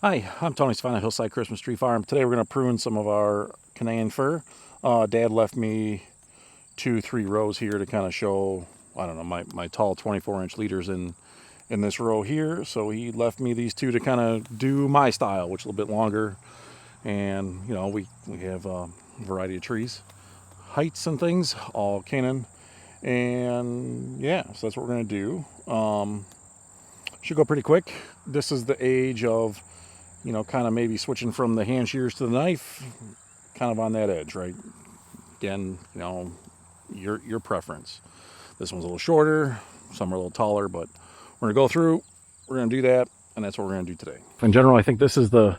Hi, I'm Tony Svana, Hillside Christmas Tree Farm. Today we're going to prune some of our Canaan fir. Dad left me 2-3 rows here to kind of show, I don't know, my tall 24-inch leaders in this row here. So he left me these two to kind of do my style, which is a little bit longer. And, you know, we have a variety of trees, heights and things, all Canaan. And yeah, so that's what we're going to do. Should go pretty quick. This is the age of, you know, kind of maybe switching from the hand shears to the knife, kind of on that edge, right? Again, you know, your preference. This one's a little shorter, some are a little taller, but we're gonna go through, we're gonna do that, and that's what we're gonna do today. In general, I think this is the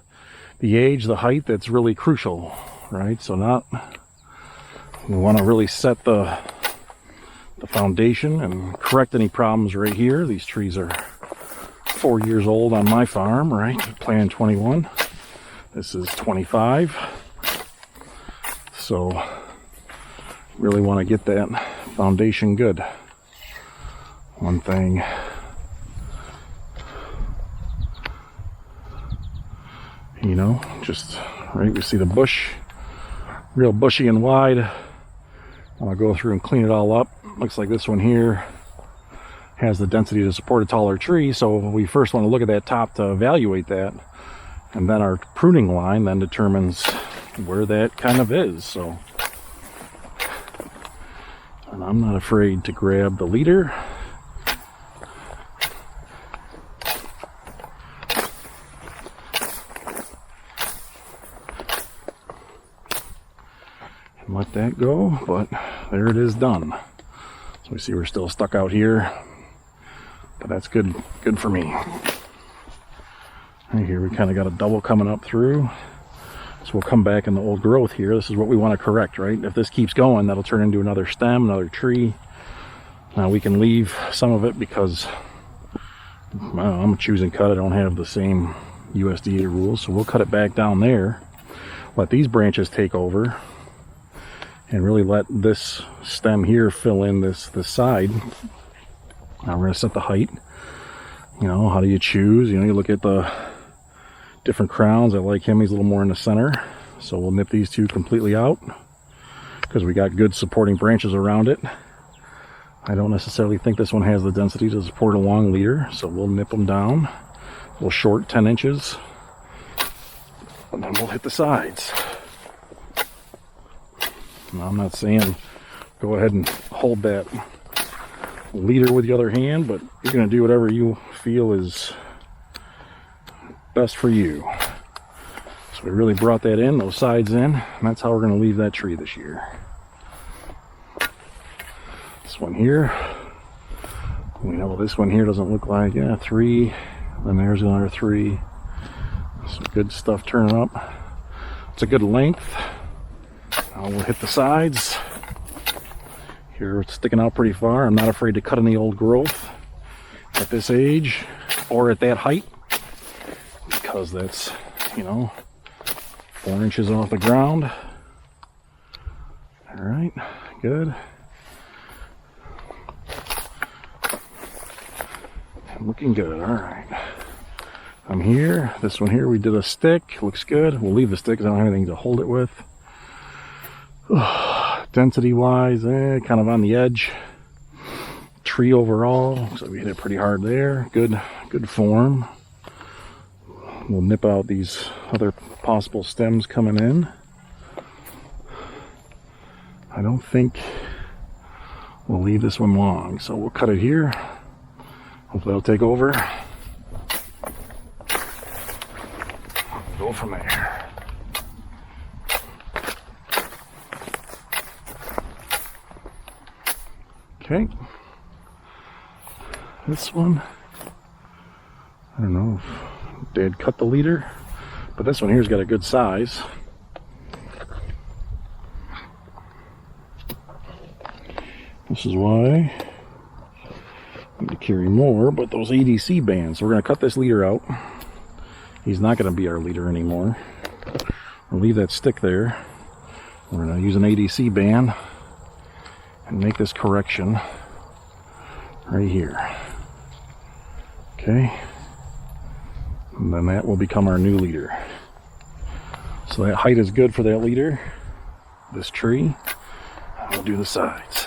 age, the height that's really crucial, right? So we want to really set the foundation and correct any problems right here. These trees are 4 years old on my farm, right? Plan 21. This is 25. So really want to get that foundation good. One thing, you know, just right, we see the bush, real bushy and wide. I want to go through and clean it all up. Looks like this one here has the density to support a taller tree, so we first want to look at that top to evaluate that, and then our pruning line then determines where that kind of is. So, and I'm not afraid to grab the leader and let that go, but there it is, done. So we see we're still stuck out here, but that's good for me. Right here we kind of got a double coming up through, so we'll come back in the old growth here. This is what we want to correct, right? If this keeps going, that'll turn into another stem, another tree. Now we can leave some of it because, well, I'm a choose and cut. I don't have the same USDA rules, so we'll cut it back down there, let these branches take over, and really let this stem here fill in this side. Now we're going to set the height. You know, how do you choose? You know, you look at the different crowns. I like him, he's a little more in the center. So we'll nip these two completely out because we got good supporting branches around it. I don't necessarily think this one has the density to support a long leader, so we'll nip them down. We'll short 10 inches, and then we'll hit the sides. Now, I'm not saying go ahead and hold that leader with the other hand, but you're going to do whatever you feel is best for you. So we really brought that in, those sides in, and that's how we're going to leave that tree this year. This one here, you know, this one here doesn't look like, yeah, 3, then there's another 3. Some good stuff turning up. It's a good length. Now we'll hit the sides. Here it's sticking out pretty far. I'm not afraid to cut in the old growth at this age or at that height, because that's, you know, 4 inches off the ground. All right, good. Looking good. All right, I'm here. This one here, we did a stick. Looks good. We'll leave the stick because I don't have anything to hold it with. Density wise, kind of on the edge. Tree overall, so we hit it pretty hard there. Good form. We'll nip out these other possible stems coming in. I don't think we'll leave this one long, so we'll cut it here. Hopefully it'll take over. Go from there. Okay, this one, I don't know if Dad cut the leader, but this one here's got a good size. This is why I need to carry more, but those ADC bands, we're going to cut this leader out. He's not going to be our leader anymore. We'll leave that stick there. We're going to use an ADC band and make this correction right here. Okay, And then that will become our new leader. So that height is good for that leader, this tree. I'll do the sides.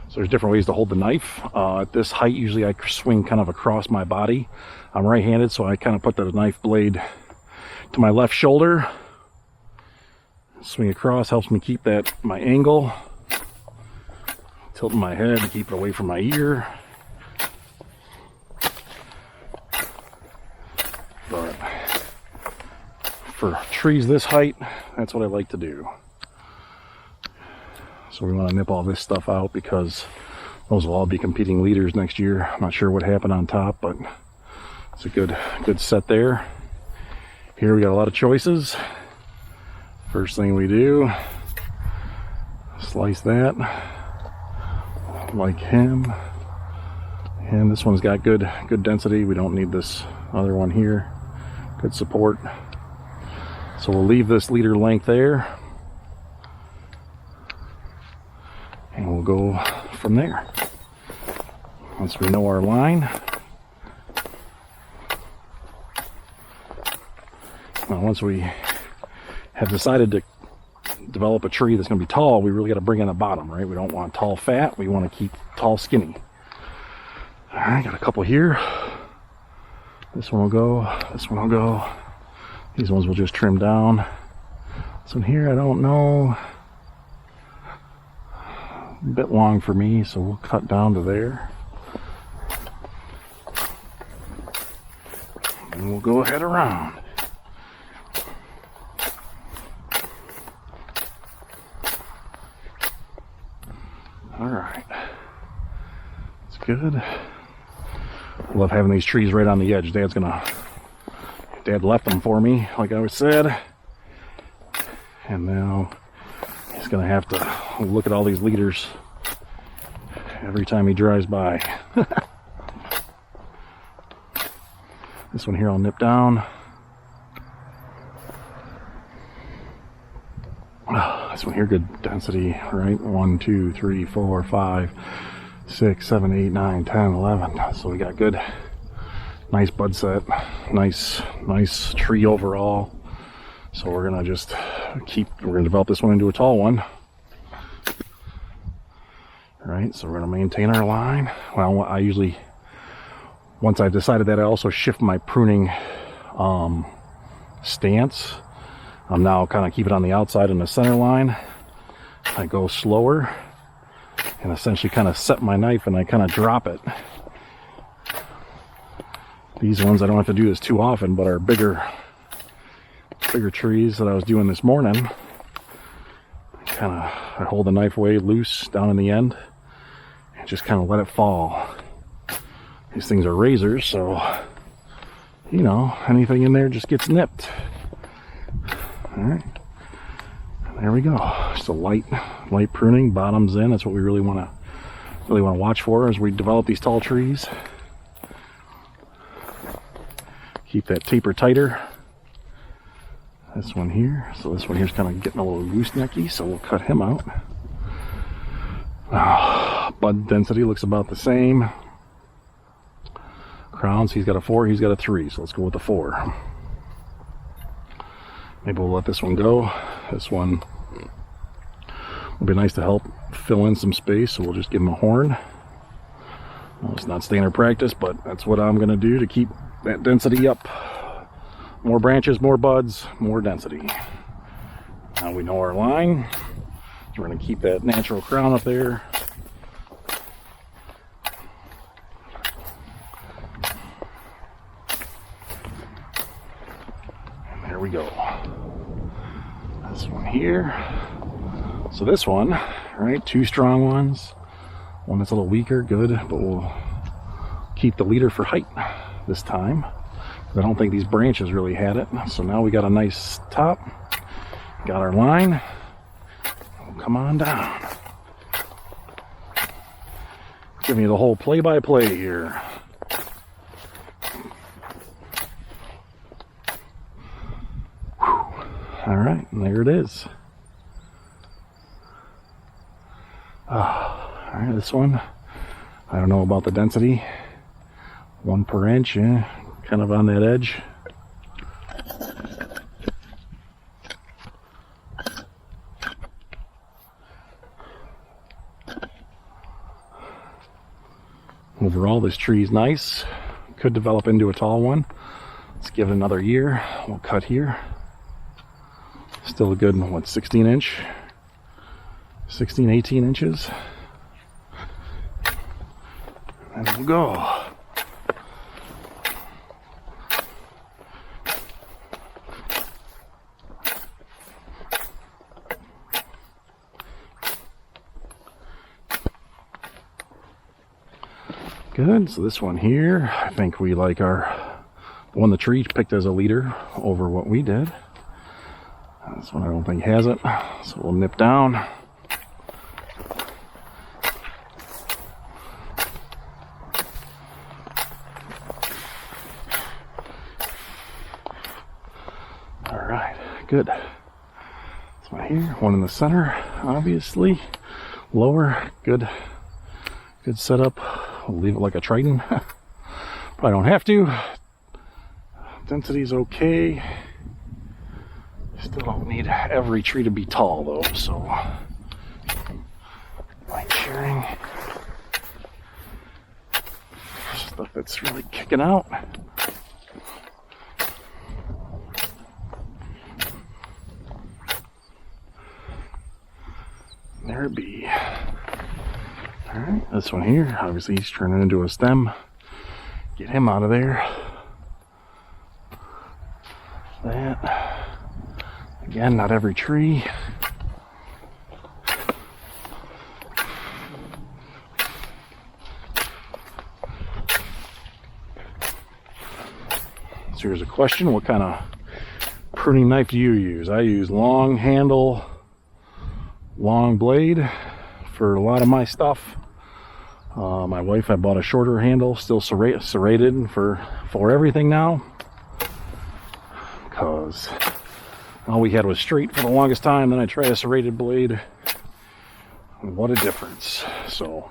So there's different ways to hold the knife. At this height, usually I swing kind of across my body. I'm right-handed, so I kind of put the knife blade to my left shoulder. Swing across, helps me keep my angle. Tilting my head to keep it away from my ear. But for trees this height, that's what I like to do. So we want to nip all this stuff out because those will all be competing leaders next year. I'm not sure what happened on top, but it's a good set there. Here we got a lot of choices. First thing we do, slice that like him. And this one's got good density. We don't need this other one here. Good support. So we'll leave this leader length there. And we'll go from there. Once we know our line. Now, once we have decided to develop a tree that's going to be tall, we really got to bring in the bottom, right? We don't want tall fat. We want to keep tall skinny. All right, got a couple here. This one will go. This one will go. These ones will just trim down. This one here, I don't know. A bit long for me, so we'll cut down to there. And we'll go ahead around. All right, it's good. I love having these trees right on the edge. Dad left them for me, like I always said. And now he's gonna have to look at all these leaders every time he drives by. This one here I'll nip down. This one here, good density, right? 1, 2, 3, 4, 5, 6, 7, 8, 9, 10, 11. So we got good, nice bud set, nice tree overall. So we're gonna we're gonna develop this one into a tall one. All right, so we're gonna maintain our line. Well, I usually, once I've decided that, I also shift my pruning stance. I'm now kind of keep it on the outside in the center line. I go slower and essentially kind of set my knife and I kind of drop it. These ones, I don't have to do this too often, but are bigger trees that I was doing this morning. I hold the knife way loose down in the end and just kind of let it fall. These things are razors, so, you know, anything in there just gets nipped. All right, there we go. Just a light pruning, bottoms in. That's what we really want to watch for as we develop these tall trees. Keep that taper tighter. This one here. So this one here's kind of getting a little goosenecky, so we'll cut him out. Bud density looks about the same. Crowns, he's got a 4, he's got a 3, so let's go with the 4. Maybe we'll let this one go. This one will be nice to help fill in some space, so we'll just give him a horn. Well, it's not standard practice, but that's what I'm going to do to keep that density up. More branches, more buds, more density. Now we know our line. So we're going to keep that natural crown up there. And there we go. This one here. So this one, right, 2 strong ones. One that's a little weaker, good, but we'll keep the leader for height this time. I don't think these branches really had it. So now we got a nice top. Got our line. Come on down. Giving you the whole play-by-play here. Whew. All right, and there it is. Alright, this one, I don't know about the density. 1 per inch, yeah, kind of on that edge. Overall, this tree's nice. Could develop into a tall one. Let's give it another year. We'll cut here. Still a good, what, 16 inch? 16, 18 inches. And we'll go. Good, so this one here, I think we like the one the tree picked as a leader over what we did. This one I don't think has it, so we'll nip down. Alright, good. This one here, one in the center, obviously. Lower, good setup. We'll leave it like a Triton. Probably don't have to. Density's okay. Still don't need every tree to be tall though, so like shearing. Stuff that's really kicking out. There it be. Alright, this one here, obviously he's turning into a stem. Get him out of there. That. Again, not every tree. So here's a question, what kind of pruning knife do you use? I use long handle, long blade for a lot of my stuff. My wife, I bought a shorter handle, still serrated for everything now, because all we had was straight for the longest time. Then I tried a serrated blade. What a difference. So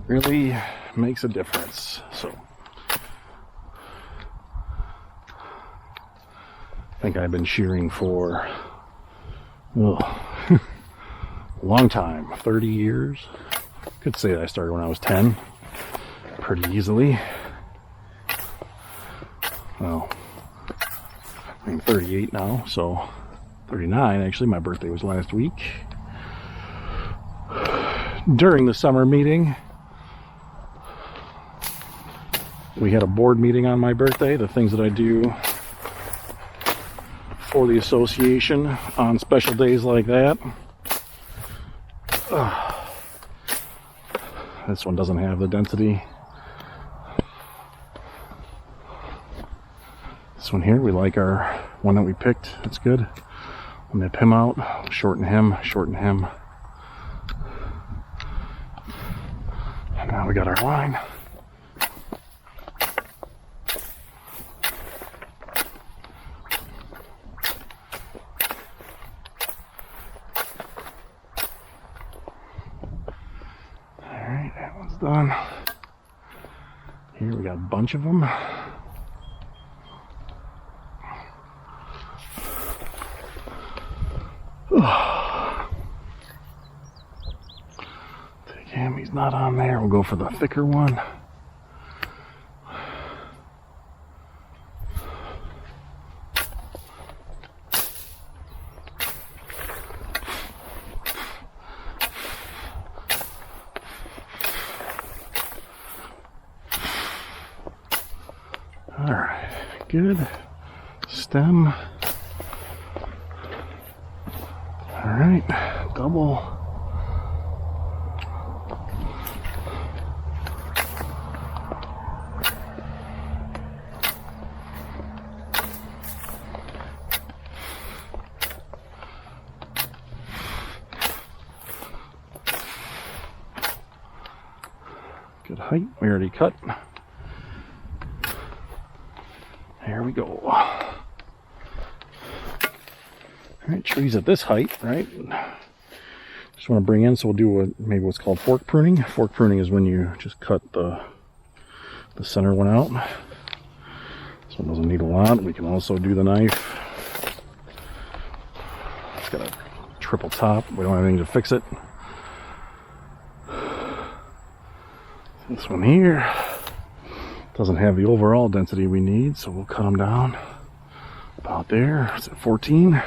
really makes a difference. So I think I've been shearing for a long time, 30 years. Could say that I started when I was 10 pretty easily. Well, I'm 38 now, so 39 actually. My birthday was last week. During the summer meeting, we had a board meeting on my birthday, the things that I do for the association on special days like that. This one doesn't have the density. This one here, we like our one that we picked. That's good. We'll nip him out, shorten him, shorten him. And now we got our line. Alright, that one's done. Here we got a bunch of them. Take him, he's not on there. We'll go for the thicker one. Alright, good. Stem. Alright, double. Good height, we already cut. There we go. All right, trees at this height, right? Just want to bring in, so we'll do maybe what's called fork pruning. Fork pruning is when you just cut the center one out. This one doesn't need a lot. We can also do the knife. It's got a triple top. We don't have anything to fix it. This one here doesn't have the overall density we need, so we'll cut them down about there. It's at 14.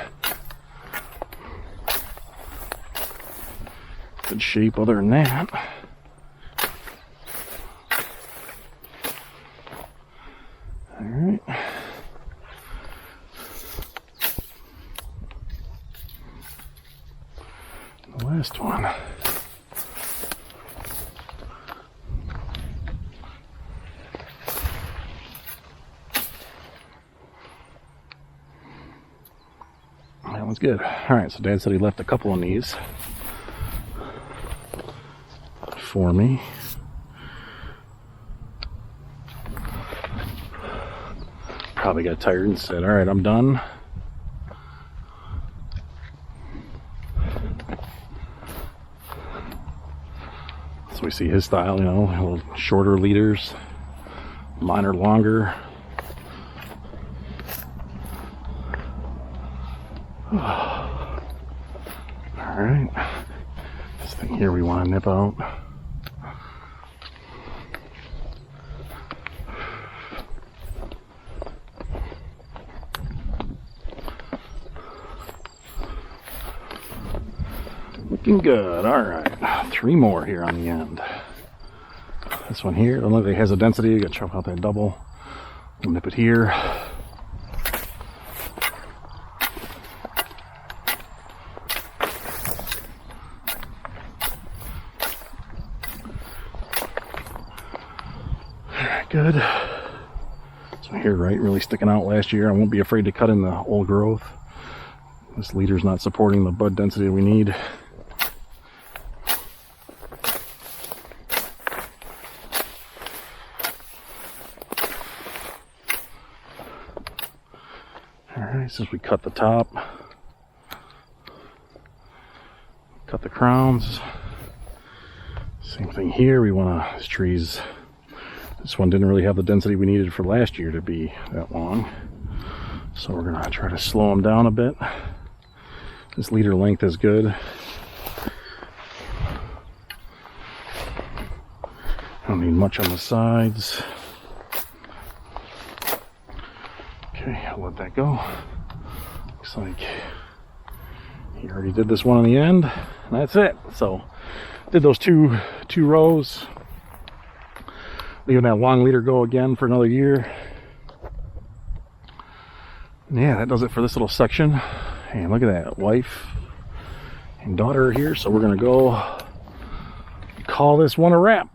Good shape other than that. All right. The last one. That one's good. All right, so Dad said he left a couple of these for me. Probably got tired and said, all right, I'm done. So we see his style, you know, a little shorter leaders, mine are longer. All right, this thing here we want to nip out. Looking good. All right, 3 more here on the end. This one here, don't look like it has a density. You got to chop out that double. We'll nip it here. Good. So here, right, really sticking out last year. I won't be afraid to cut in the old growth. This leader's not supporting the bud density we need. All right, since we cut the top, cut the crowns. Same thing here. We want to, this tree's, this one didn't really have the density we needed for last year to be that long. So we're going to try to slow them down a bit. This leader length is good. Don't need much on the sides. Okay, I'll let that go. Looks like he already did this one on the end, and that's it. So did those two rows. Leaving that long leader go again for another year. And yeah, that does it for this little section. And look at that, wife and daughter here. So we're gonna go call this one a wrap.